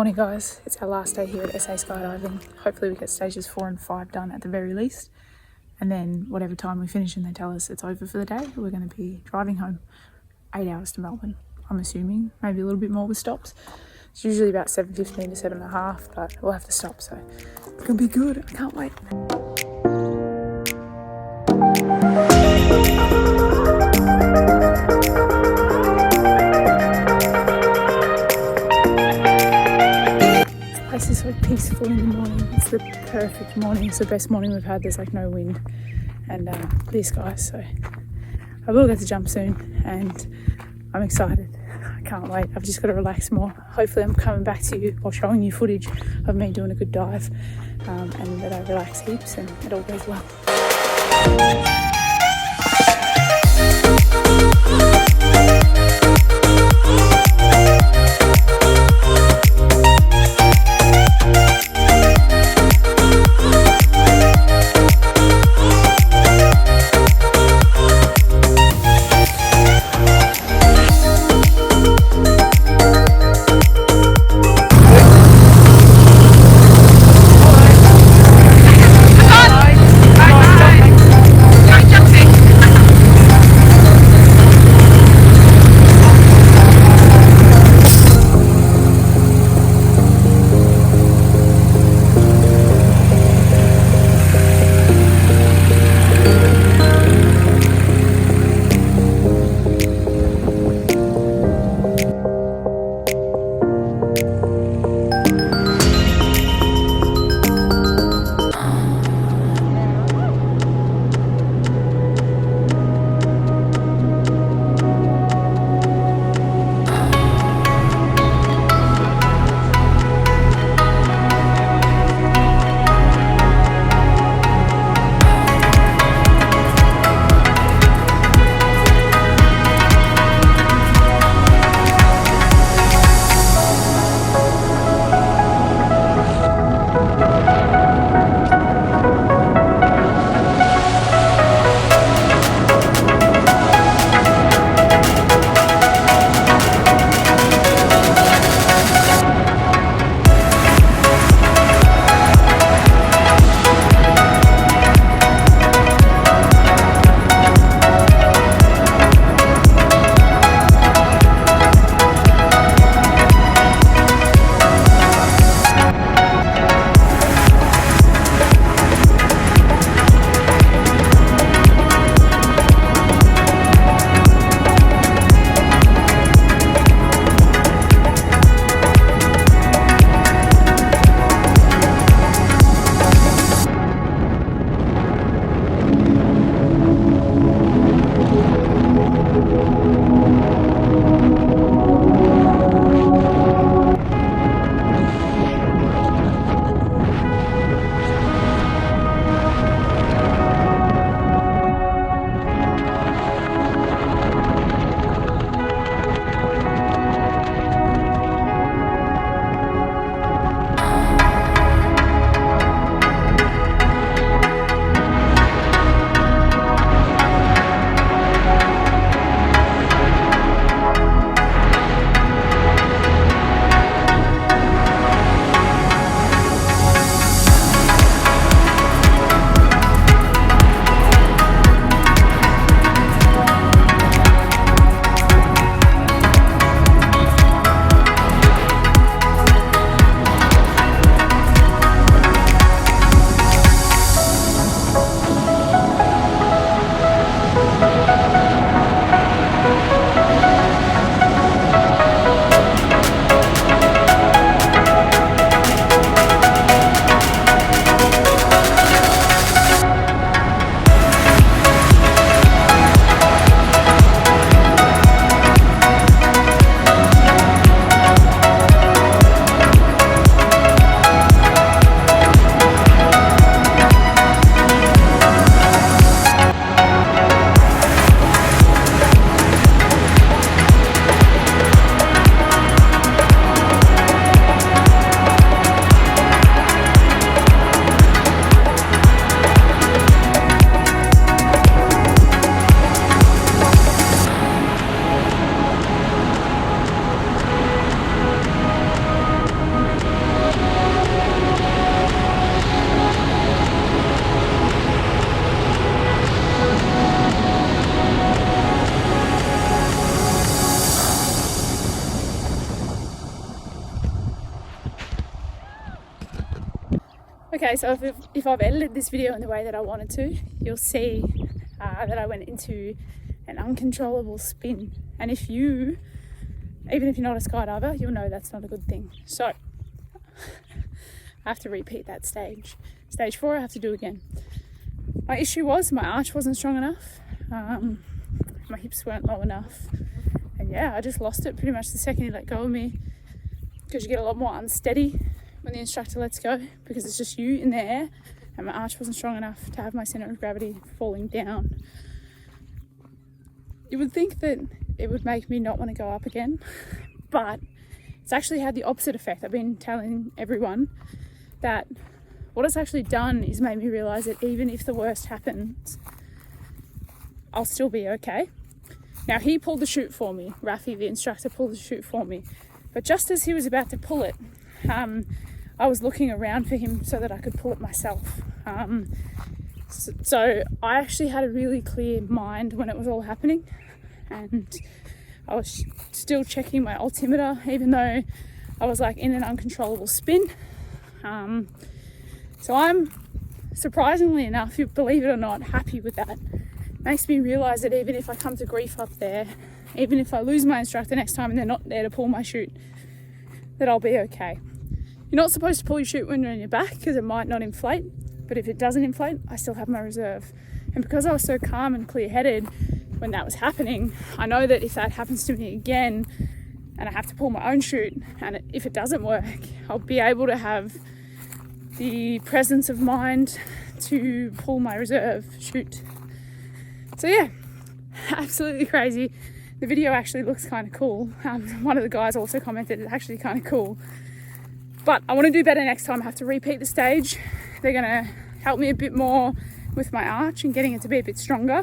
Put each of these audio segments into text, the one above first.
morning, guys. It's our last day here at SA Skydiving. Hopefully we get stages 4 and 5 done at the very least, and then whatever time we finish and they tell us it's over for the day, we're going to be driving home. 8 hours to Melbourne, I'm assuming, maybe a little bit more with stops. It's usually about 7:15 to 7:30, but we'll have to stop, so it's going to be good. I can't wait. This is so peaceful in the morning. It's the perfect morning. It's the best morning we've had. There's like no wind and clear skies, so I will get to jump soon and I'm excited. I can't wait. I've just got to relax more. Hopefully I'm coming back to you or showing you footage of me doing a good dive and that I relax heaps and it all goes well. Okay, so if I've edited this video in the way that I wanted to, you'll see that I went into an uncontrollable spin. And even if you're not a skydiver, you'll know that's not a good thing. So I have to repeat that stage. Stage 4, I have to do again. My issue was my arch wasn't strong enough. My hips weren't low enough. And yeah, I just lost it pretty much the second he let go of me, because you get a lot more unsteady when the instructor lets go, because it's just you in the air, and my arch wasn't strong enough to have my center of gravity falling down. You would think that it would make me not want to go up again, but it's actually had the opposite effect. I've been telling everyone that what it's actually done is made me realize that even if the worst happens, I'll still be okay. Now, he pulled the chute for me. Rafi, the instructor, pulled the chute for me. But just as he was about to pull it, I was looking around for him so that I could pull it myself. So I actually had a really clear mind when it was all happening, and I was still checking my altimeter, even though I was like in an uncontrollable spin. So I'm, surprisingly enough, you believe it or not, happy with that. Makes me realise that even if I come to grief up there, even if I lose my instructor next time and they're not there to pull my chute, that I'll be okay. You're not supposed to pull your chute when you're on your back because it might not inflate, but if it doesn't inflate, I still have my reserve. And because I was so calm and clear-headed when that was happening, I know that if that happens to me again and I have to pull my own chute, and if it doesn't work, I'll be able to have the presence of mind to pull my reserve chute. So yeah, absolutely crazy. The video actually looks kind of cool. One of the guys also commented it's actually kind of cool. But I want to do better next time. I have to repeat the stage. They're going to help me a bit more with my arch and getting it to be a bit stronger.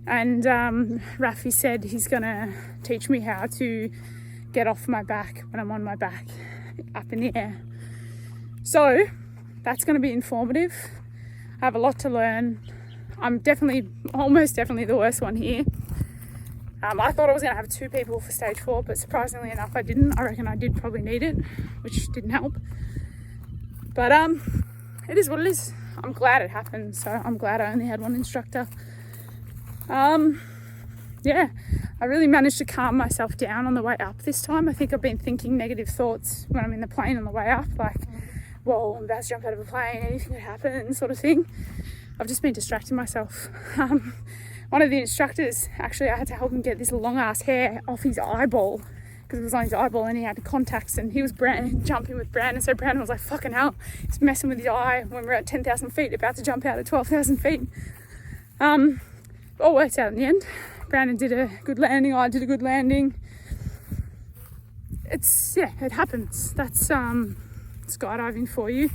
And Rafi said he's going to teach me how to get off my back when I'm on my back up in the air. So that's going to be informative. I have a lot to learn. I'm almost definitely the worst one here. I thought I was going to have 2 people for stage 4, but surprisingly enough, I didn't. I reckon I did probably need it, which didn't help. But it is what it is. I'm glad it happened, so I'm glad I only had one instructor. Yeah, I really managed to calm myself down on the way up this time. I think I've been thinking negative thoughts when I'm in the plane on the way up, like, whoa, I'm about to jump out of a plane, anything could happen, sort of thing. I've just been distracting myself. One of the instructors, actually, I had to help him get this long ass hair off his eyeball, because it was on his eyeball and he had contacts, and he was jumping with Brandon. So Brandon was like, fucking hell, he's messing with his eye when we're at 10,000 feet, about to jump out at 12,000 feet. All worked out in the end. Brandon did a good landing, I did a good landing. It happens. That's skydiving for you.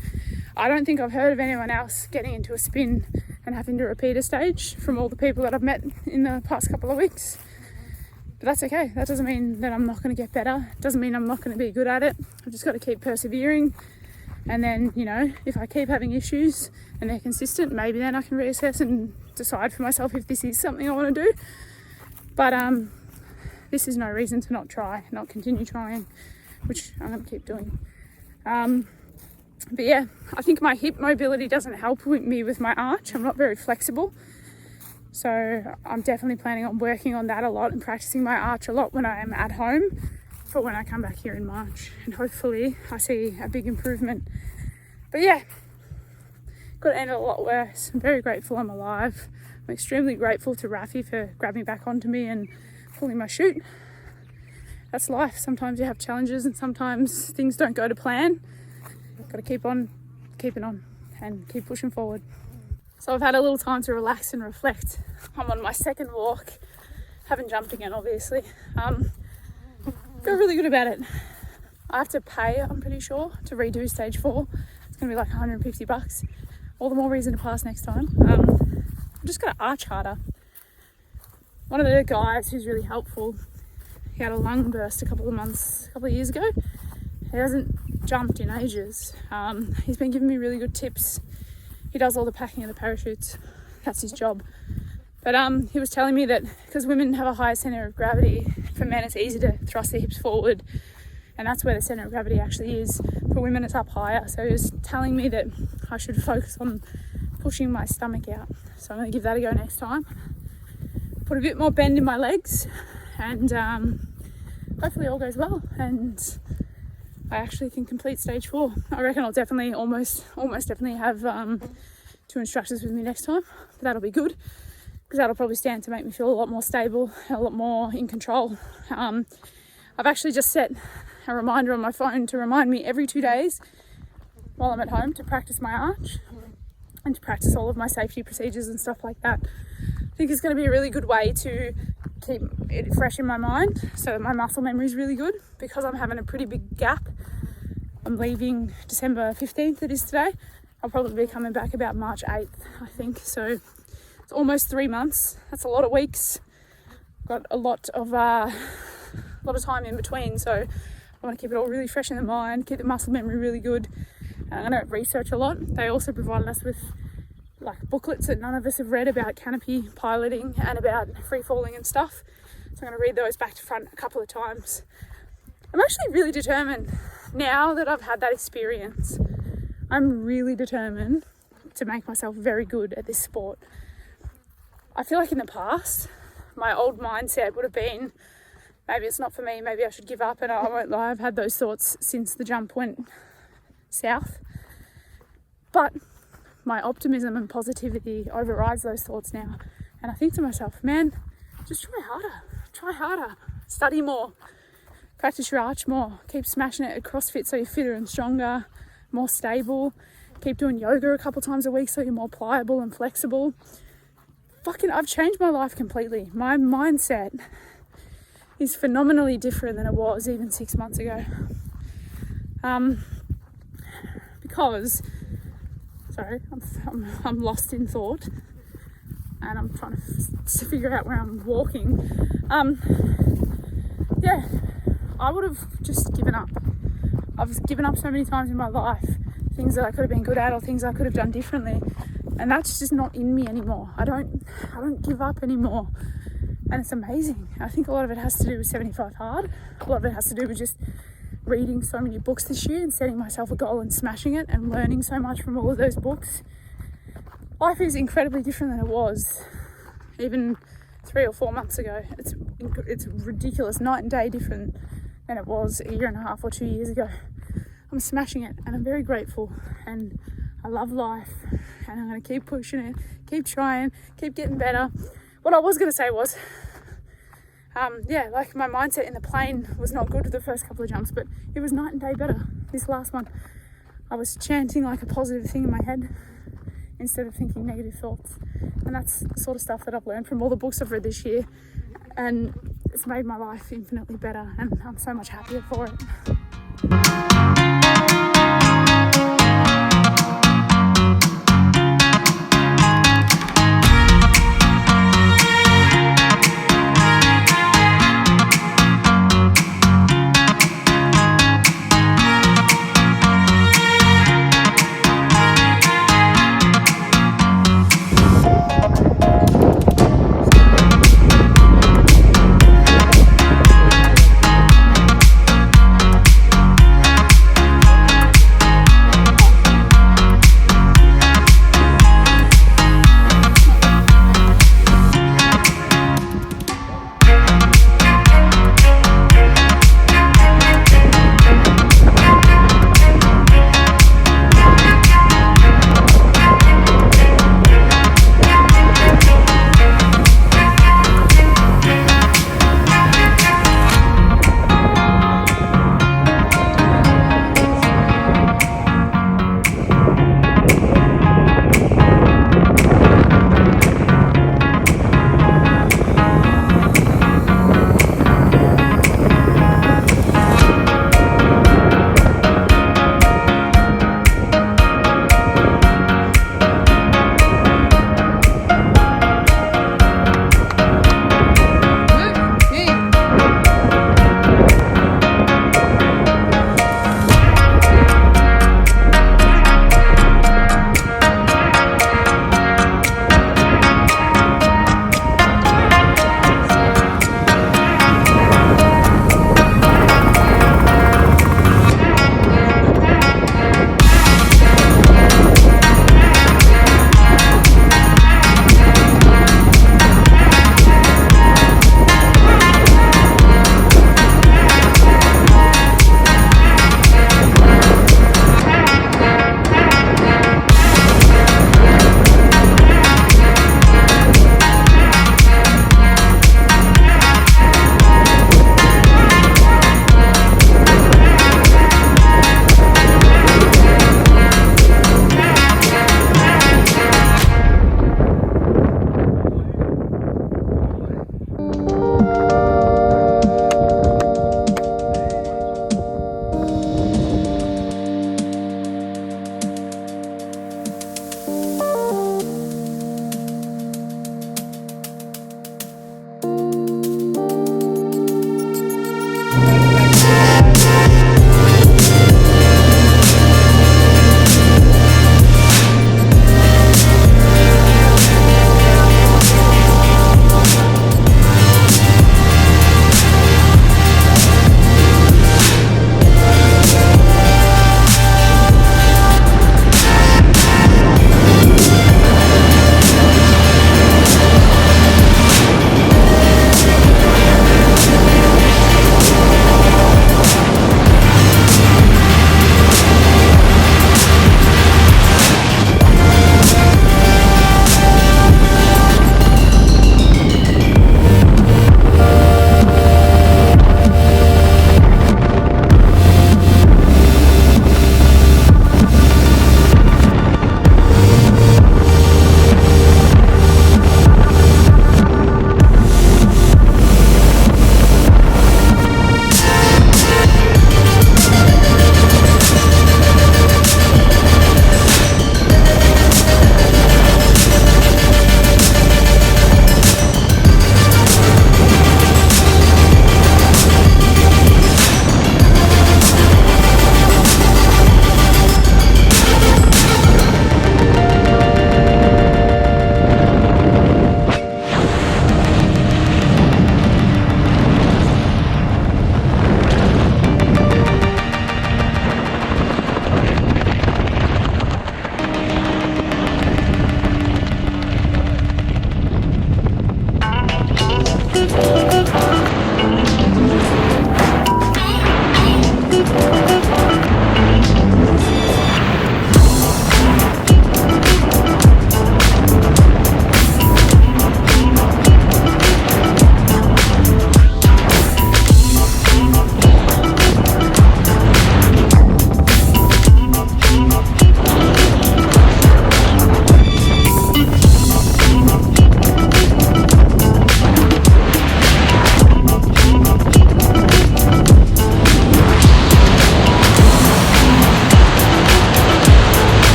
I don't think I've heard of anyone else getting into a spin and having to repeat a stage from all the people that I've met in the past couple of weeks. But that's okay. That doesn't mean that I'm not going to get better. It doesn't mean I'm not going to be good at it. I've just got to keep persevering. And then, if I keep having issues and they're consistent, maybe then I can reassess and decide for myself if this is something I want to do. But this is no reason to not continue trying, which I'm going to keep doing. But yeah, I think my hip mobility doesn't help me with my arch. I'm not very flexible. So I'm definitely planning on working on that a lot and practicing my arch a lot when I am at home for when I come back here in March. And hopefully I see a big improvement. But yeah, could end a lot worse. I'm very grateful I'm alive. I'm extremely grateful to Rafi for grabbing back onto me and pulling my chute. That's life. Sometimes you have challenges and sometimes things don't go to plan. Got to keep on keeping on and keep pushing forward. So I've had a little time to relax and reflect. I'm on my second walk. Haven't jumped again, obviously. Feel really good about it. I have to pay, I'm pretty sure, to redo stage 4. It's going to be like $150. All the more reason to pass next time. I'm just going to arch harder. One of the guys who's really helpful, he had a lung burst a couple of years ago. He hasn't jumped in ages. He's been giving me really good tips. He does all the packing of the parachutes. That's his job. But he was telling me that because women have a higher centre of gravity, for men it's easy to thrust their hips forward, and that's where the centre of gravity actually is. For women it's up higher, so he was telling me that I should focus on pushing my stomach out. So I'm going to give that a go next time. Put a bit more bend in my legs, and hopefully all goes well and I actually can complete stage 4. I reckon I'll definitely, almost definitely have 2 instructors with me next time. But that'll be good, because that'll probably stand to make me feel a lot more stable, a lot more in control. I've actually just set a reminder on my phone to remind me every 2 days while I'm at home to practice my arch and to practice all of my safety procedures and stuff like that. I think it's going to be a really good way to keep it fresh in my mind, so that my muscle memory is really good, because I'm having a pretty big gap. I'm leaving December 15th, it is today. I'll probably be coming back about March 8th, I think. So it's almost 3 months. That's a lot of weeks. Got a lot of time in between, so I want to keep it all really fresh in the mind, keep the muscle memory really good. I'm going to research a lot. They also provided us with like booklets that none of us have read about canopy piloting and about free falling and stuff. So I'm going to read those back to front a couple of times. I'm actually really determined, now that I've had that experience, I'm really determined to make myself very good at this sport. I feel like in the past, my old mindset would have been, maybe it's not for me, maybe I should give up, and I won't lie, I've had those thoughts since the jump went south. But my optimism and positivity overrides those thoughts now. And I think to myself, man, just try harder, study more, practice your arch more, keep smashing it at CrossFit so you're fitter and stronger, more stable, keep doing yoga a couple times a week so you're more pliable and flexible. I've changed my life completely. My mindset is phenomenally different than it was even 6 months ago. Because sorry, I'm lost in thought, and I'm trying to figure out where I'm walking. Yeah, I would have just given up. I've given up so many times in my life, things that I could have been good at or things I could have done differently, and that's just not in me anymore. I don't give up anymore, and it's amazing. I think a lot of it has to do with 75 Hard. A lot of it has to do with just reading so many books this year and setting myself a goal and smashing it and learning so much from all of those books. Life is incredibly different than it was even 3 or 4 months ago. It's ridiculous, night and day different than it was a year and a half or 2 years ago. I'm smashing it, and I'm very grateful, and I love life, and I'm going to keep pushing it, keep trying, keep getting better. What I was going to say was, like my mindset in the plane was not good for the first couple of jumps, but it was night and day better. This last one, I was chanting like a positive thing in my head instead of thinking negative thoughts. And that's the sort of stuff that I've learned from all the books I've read this year. And it's made my life infinitely better, and I'm so much happier for it.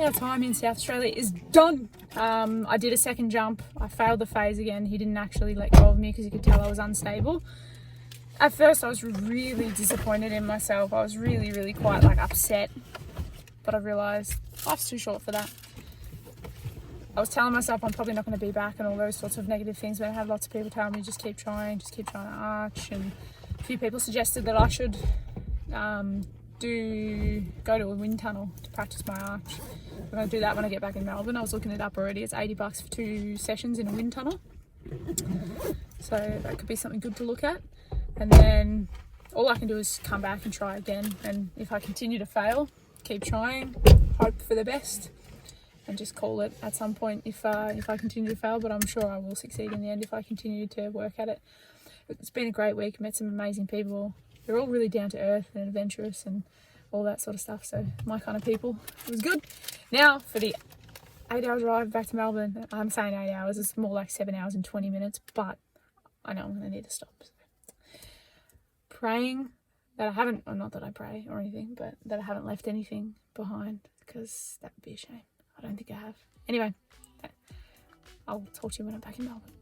our time in South Australia is done. I did a second jump. I failed the phase again. He didn't actually let go of me because he could tell I was unstable. At first I was really disappointed in myself. I was really quite like upset, but I realised life's too short for that. I was telling myself I'm probably not going to be back and all those sorts of negative things, but I had lots of people tell me just keep trying to arch, and a few people suggested that I should go to a wind tunnel to practice my arch. I'm going to do that when I get back in Melbourne. I was looking it up already. It's $80 for 2 sessions in a wind tunnel, so that could be something good to look at. And then all I can do is come back and try again, and if I continue to fail, keep trying, hope for the best, and just call it at some point if I continue to fail. But I'm sure I will succeed in the end if I continue to work at it. It's been a great week. Met some amazing people. They're all really down to earth and adventurous and all that sort of stuff, so my kind of people. It was good. Now for the 8-hour drive back to Melbourne. I'm saying 8 hours, it's more like 7 hours and 20 minutes, but I know I'm going to need to stop. So. Praying that I haven't, or not that I pray or anything, but that I haven't left anything behind, because that would be a shame. I don't think I have. Anyway, I'll talk to you when I'm back in Melbourne.